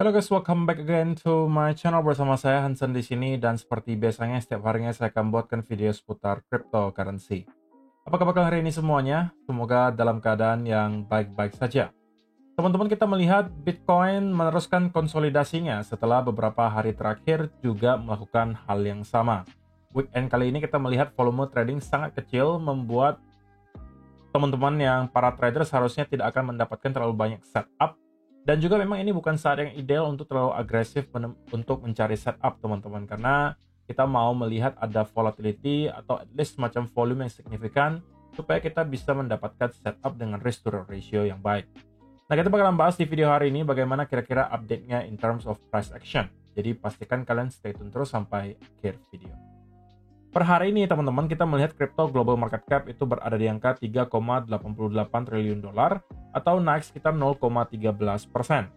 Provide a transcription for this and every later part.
Halo guys, welcome back again to my channel bersama saya Hansen di sini dan seperti biasanya setiap harinya saya akan buatkan video seputar cryptocurrency. Apa kabar hari ini semuanya? Semoga dalam keadaan yang baik-baik saja. Teman-teman, kita melihat Bitcoin meneruskan konsolidasinya setelah beberapa hari terakhir juga melakukan hal yang sama. Weekend kali ini kita melihat volume trading sangat kecil membuat teman-teman yang para trader seharusnya tidak akan mendapatkan terlalu banyak setup. Dan juga memang ini bukan saat yang ideal untuk terlalu agresif untuk mencari setup teman-teman, karena kita mau melihat ada volatility atau at least macam volume yang signifikan supaya kita bisa mendapatkan setup dengan risk to reward ratio yang baik. Nah, kita bakalan bahas di video hari ini bagaimana kira-kira update-nya in terms of price action. Jadi pastikan kalian stay tune terus sampai akhir video. Per hari ini teman-teman, kita melihat crypto global market cap itu berada di angka 3,88 triliun dolar atau naik sekitar 0,13%.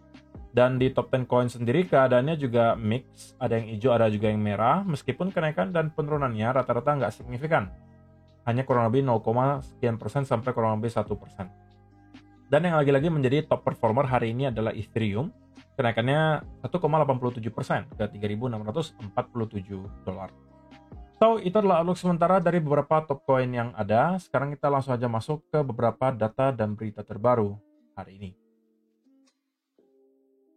Dan di top 10 coin sendiri keadaannya juga mix, ada yang hijau ada juga yang merah, meskipun kenaikan dan penurunannya rata-rata nggak signifikan. Hanya kurang lebih 0, sekian persen sampai kurang lebih 1%. Dan yang lagi-lagi menjadi top performer hari ini adalah Ethereum, kenaikannya 1,87% ke 3.647 dolar. So, itu adalah outlook sementara dari beberapa top coin yang ada. Sekarang kita langsung aja masuk ke beberapa data dan berita terbaru hari ini.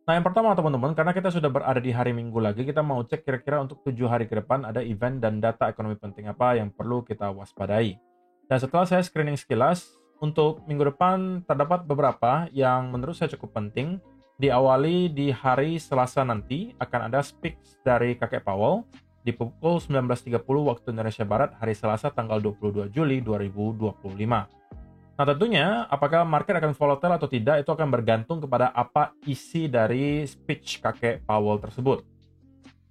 Nah, yang pertama teman-teman, karena kita sudah berada di hari Minggu lagi, kita mau cek kira-kira untuk 7 hari ke depan ada event dan data ekonomi penting apa yang perlu kita waspadai. Dan setelah saya screening sekilas, untuk minggu depan terdapat beberapa yang menurut saya cukup penting. Diawali di hari Selasa nanti akan ada speech dari Kakek Powell di pukul 19.30 waktu Indonesia Barat hari Selasa tanggal 22 Juli 2025. Nah, tentunya apakah market akan volatile atau tidak itu akan bergantung kepada apa isi dari speech Kakek Powell tersebut.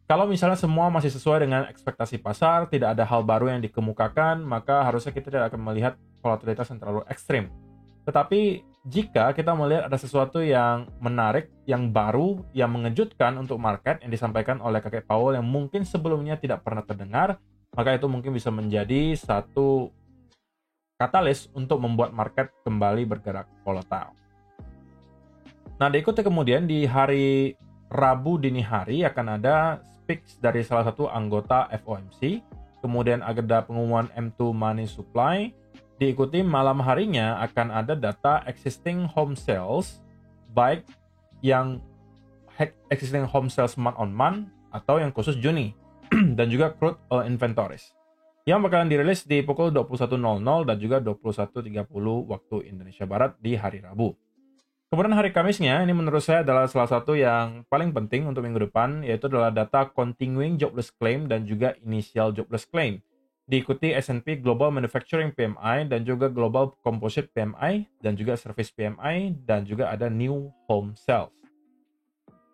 Kalau misalnya semua masih sesuai dengan ekspektasi pasar, tidak ada hal baru yang dikemukakan, maka harusnya kita tidak akan melihat volatilitas yang terlalu ekstrim. Tetapi jika kita melihat ada sesuatu yang menarik, yang baru, yang mengejutkan untuk market yang disampaikan oleh Kakek Powell yang mungkin sebelumnya tidak pernah terdengar, maka itu mungkin bisa menjadi satu katalis untuk membuat market kembali bergerak volatile. Nah, diikuti kemudian di hari Rabu dini hari akan ada speech dari salah satu anggota FOMC, kemudian ada pengumuman M2 money supply. Diikuti malam harinya akan ada data existing home sales, baik yang existing home sales month on month atau yang khusus Juni, dan juga crude oil inventories yang bakalan dirilis di pukul 21.00 dan juga 21.30 waktu Indonesia Barat di hari Rabu. Kemudian hari Kamisnya, ini menurut saya adalah salah satu yang paling penting untuk minggu depan, yaitu adalah data continuing jobless claim dan juga initial jobless claim. Diikuti S&P Global Manufacturing PMI dan juga Global Composite PMI dan juga Service PMI dan juga ada New Home Sales.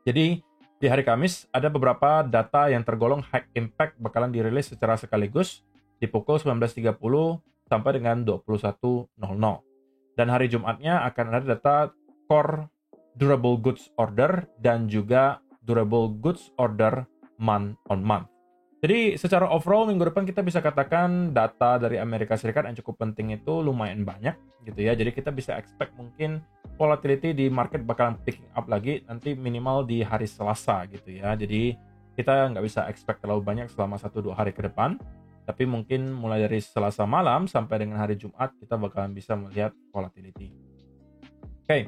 Jadi di hari Kamis ada beberapa data yang tergolong high impact bakalan dirilis secara sekaligus di pukul 19.30 sampai dengan 21.00. Dan hari Jumatnya akan ada data core durable goods order dan juga durable goods order month on month. Jadi secara overall minggu depan kita bisa katakan data dari Amerika Serikat yang cukup penting itu lumayan banyak gitu ya. Jadi kita bisa expect mungkin volatility di market bakalan picking up lagi nanti minimal di hari Selasa gitu ya. Jadi kita nggak bisa expect terlalu banyak selama 1-2 hari ke depan. Tapi mungkin mulai dari Selasa malam sampai dengan hari Jumat kita bakalan bisa melihat volatility. Oke.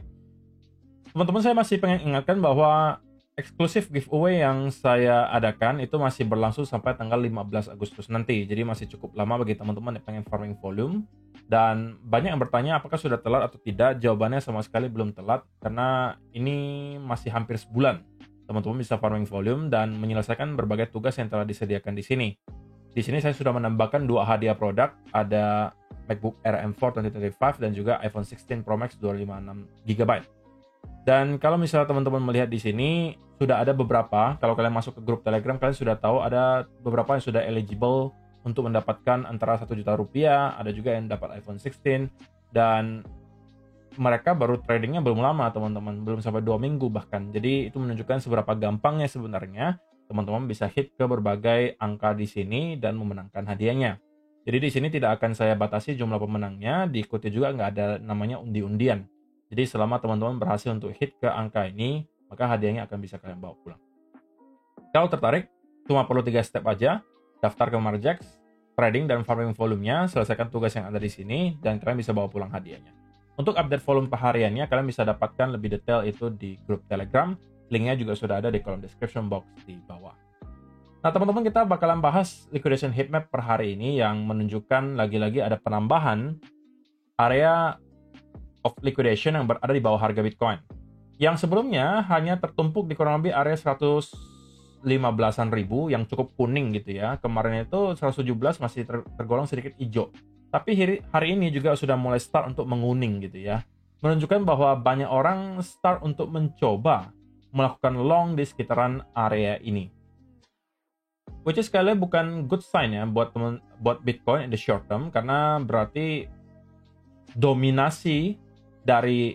Teman-teman, saya masih pengen ingatkan bahwa eksklusif giveaway yang saya adakan itu masih berlangsung sampai tanggal 15 Agustus nanti. Jadi masih cukup lama bagi teman-teman yang pengen farming volume. Dan banyak yang bertanya apakah sudah telat atau tidak. Jawabannya sama sekali belum telat karena ini masih hampir sebulan. Teman-teman bisa farming volume dan menyelesaikan berbagai tugas yang telah disediakan di sini. Di sini saya sudah menambahkan 2 hadiah produk, ada MacBook Air M4 2025 dan juga iPhone 16 Pro Max 256GB. Dan kalau misalnya teman-teman melihat di sini, sudah ada beberapa, kalau kalian masuk ke grup Telegram, kalian sudah tahu ada beberapa yang sudah eligible untuk mendapatkan antara 1 juta rupiah, ada juga yang dapat iPhone 16, dan mereka baru tradingnya belum lama teman-teman, belum sampai 2 minggu bahkan. Jadi itu menunjukkan seberapa gampangnya sebenarnya teman-teman bisa hit ke berbagai angka di sini dan memenangkan hadiahnya. Jadi di sini tidak akan saya batasi jumlah pemenangnya, diikuti juga nggak ada namanya undi-undian. Jadi selama teman-teman berhasil untuk hit ke angka ini, maka hadiahnya akan bisa kalian bawa pulang. Kalau tertarik, cuma perlu 3 step aja. Daftar ke Margex, trading dan farming volumenya, selesaikan tugas yang ada di sini, dan kalian bisa bawa pulang hadiahnya. Untuk update volume perhariannya, kalian bisa dapatkan lebih detail itu di grup Telegram. Linknya juga sudah ada di kolom description box di bawah. Nah, teman-teman, kita bakalan bahas liquidation heatmap per hari ini yang menunjukkan lagi-lagi ada penambahan area of liquidation yang berada di bawah harga Bitcoin. Yang sebelumnya hanya tertumpuk di kurang lebih area 115-an ribu yang cukup kuning gitu ya. Kemarin itu 117 masih tergolong sedikit hijau. Tapi hari ini juga sudah mulai start untuk menguning gitu ya. Menunjukkan bahwa banyak orang start untuk mencoba melakukan long di sekitaran area ini. Which is sekali bukan good sign ya buat Bitcoin in the short term, karena berarti dominasi dari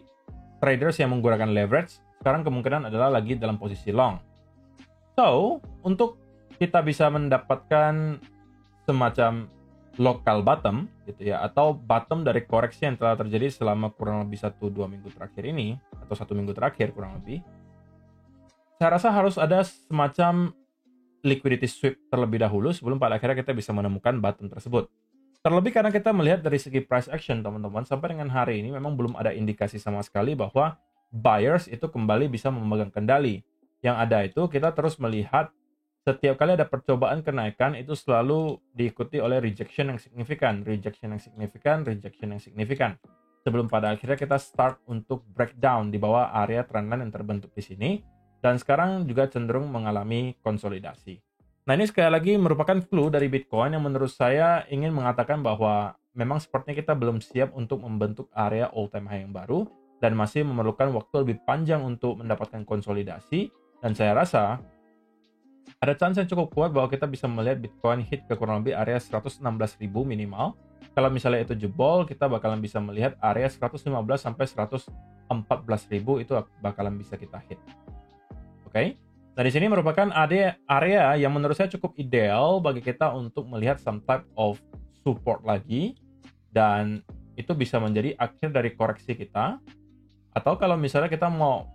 traders yang menggunakan leverage sekarang kemungkinan adalah lagi dalam posisi long. So, untuk kita bisa mendapatkan semacam local bottom gitu ya, atau bottom dari koreksi yang telah terjadi selama kurang lebih 1-2 minggu terakhir ini, atau 1 minggu terakhir kurang lebih, saya rasa harus ada semacam liquidity sweep terlebih dahulu sebelum pada akhirnya kita bisa menemukan bottom tersebut. Terlebih karena kita melihat dari segi price action, teman-teman, sampai dengan hari ini memang belum ada indikasi sama sekali bahwa buyers itu kembali bisa memegang kendali. Yang ada itu kita terus melihat setiap kali ada percobaan kenaikan itu selalu diikuti oleh rejection yang signifikan, sebelum pada akhirnya kita start untuk breakdown di bawah area trendline yang terbentuk di sini, dan sekarang juga cenderung mengalami konsolidasi. Nah, ini sekali lagi merupakan clue dari Bitcoin yang menurut saya ingin mengatakan bahwa memang sepertinya kita belum siap untuk membentuk area all time high yang baru dan masih memerlukan waktu lebih panjang untuk mendapatkan konsolidasi, dan saya rasa ada chance yang cukup kuat bahwa kita bisa melihat Bitcoin hit ke kurang lebih area 116.000 minimal. Kalau misalnya itu jebol, kita bakalan bisa melihat area 115 sampai 114.000 itu bakalan bisa kita hit. Oke? Nah, di sini merupakan area yang menurut saya cukup ideal bagi kita untuk melihat some type of support lagi, dan itu bisa menjadi akhir dari koreksi kita. Atau kalau misalnya kita mau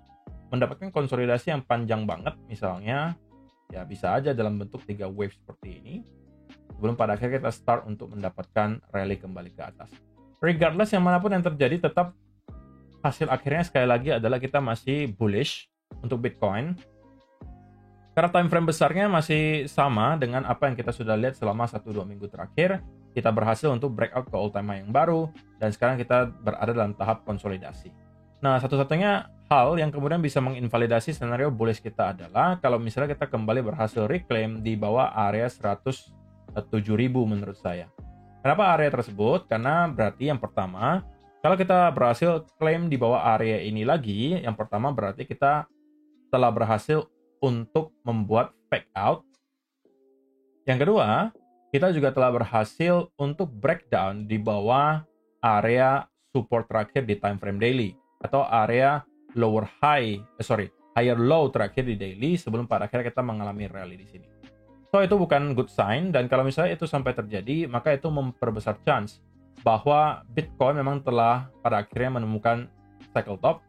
mendapatkan konsolidasi yang panjang banget, misalnya ya bisa aja dalam bentuk 3 wave seperti ini sebelum pada akhirnya kita start untuk mendapatkan rally kembali ke atas. Regardless yang manapun yang terjadi, tetap hasil akhirnya sekali lagi adalah kita masih bullish untuk Bitcoin karena time frame besarnya masih sama dengan apa yang kita sudah lihat selama 1-2 minggu terakhir. Kita berhasil untuk breakout ke all time high yang baru, dan sekarang kita berada dalam tahap konsolidasi. Nah, satu-satunya hal yang kemudian bisa menginvalidasi skenario bullish kita adalah kalau misalnya kita kembali berhasil reclaim di bawah area 107.000 menurut saya. Kenapa area tersebut? Karena berarti yang pertama, kalau kita berhasil claim di bawah area ini lagi, yang pertama berarti kita telah berhasil untuk membuat fake out. Yang kedua, kita juga telah berhasil untuk breakdown di bawah area support terakhir di time frame daily, atau area higher low terakhir di daily sebelum pada akhirnya kita mengalami rally di sini. So, itu bukan good sign, dan kalau misalnya itu sampai terjadi, maka itu memperbesar chance bahwa Bitcoin memang telah pada akhirnya menemukan cycle top,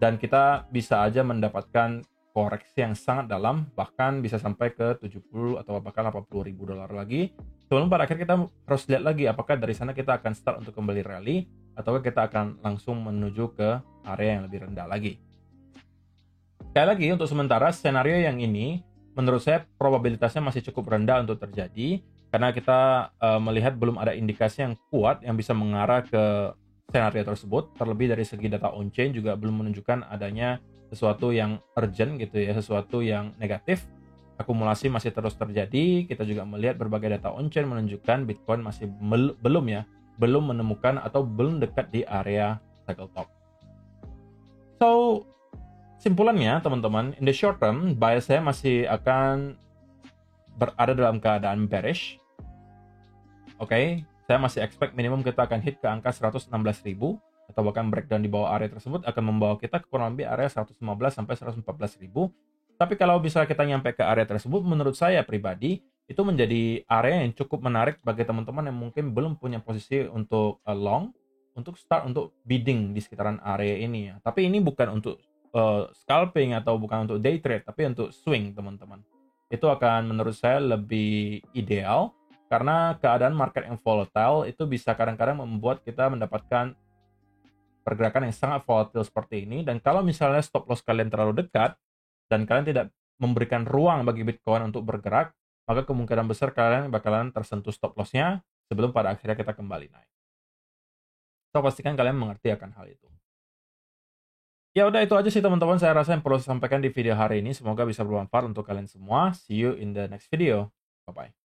dan kita bisa aja mendapatkan koreksi yang sangat dalam, bahkan bisa sampai ke 70 atau bahkan 80 ribu dolar lagi. Sebelum pada akhirnya kita harus lihat lagi apakah dari sana kita akan start untuk kembali rally, atau kita akan langsung menuju ke area yang lebih rendah lagi. Sekali lagi, untuk sementara skenario yang ini menurut saya probabilitasnya masih cukup rendah untuk terjadi, karena kita melihat belum ada indikasi yang kuat yang bisa mengarah ke skenario tersebut. Terlebih dari segi data on-chain juga belum menunjukkan adanya sesuatu yang urgent gitu ya, sesuatu yang negatif. Akumulasi masih terus terjadi. Kita juga melihat berbagai data on-chain menunjukkan Bitcoin masih belum menemukan atau belum dekat di area cycle top. So, simpulannya teman-teman, in the short term, bias saya masih akan berada dalam keadaan bearish. Oke, saya masih expect minimum kita akan hit ke angka 116.000, atau bahkan breakdown di bawah area tersebut akan membawa kita ke kurang lebih area 115 sampai 114.000. Tapi kalau bisa kita nyampe ke area tersebut, menurut saya pribadi itu menjadi area yang cukup menarik bagi teman-teman yang mungkin belum punya posisi untuk long, untuk start untuk bidding di sekitaran area ini ya. Tapi ini bukan untuk scalping atau bukan untuk day trade, tapi untuk swing, teman-teman. Itu akan menurut saya lebih ideal karena keadaan market yang volatile itu bisa kadang-kadang membuat kita mendapatkan pergerakan yang sangat volatil seperti ini. Dan kalau misalnya stop loss kalian terlalu dekat dan kalian tidak memberikan ruang bagi Bitcoin untuk bergerak, maka kemungkinan besar kalian bakalan tersentuh stop loss-nya sebelum pada akhirnya kita kembali naik. So, pastikan kalian mengerti akan hal itu. Ya udah, itu aja sih teman-teman, saya rasa yang perlu saya sampaikan di video hari ini. Semoga bisa bermanfaat untuk kalian semua. See you in the next video. Bye-bye.